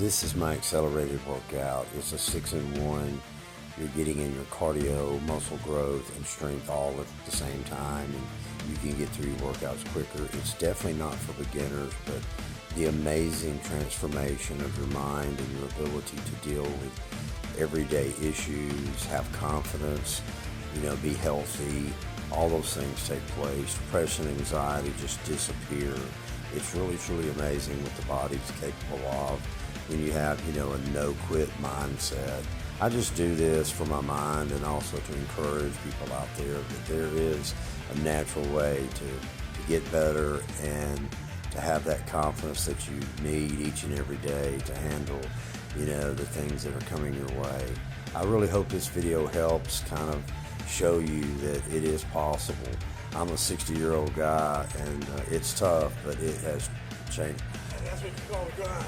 This is my accelerated workout. It's a 6-in-1. You're getting in your cardio, muscle growth, and strength all at the same time, and you can get through your workouts quicker. It's definitely not for beginners, but the amazing transformation of your mind and your ability to deal with everyday issues, have confidence, be healthy, all those things take place. Depression, anxiety just disappear. It's really, truly amazing what the body's capable of when you have, a no-quit mindset. I just do this for my mind and also to encourage people out there that there is a natural way to get better and to have that confidence that you need each and every day to handle, the things that are coming your way. I really hope this video helps kind of show you that it is possible. I'm a 60-year-old guy, and it's tough, but it has changed. That's what you call a grind.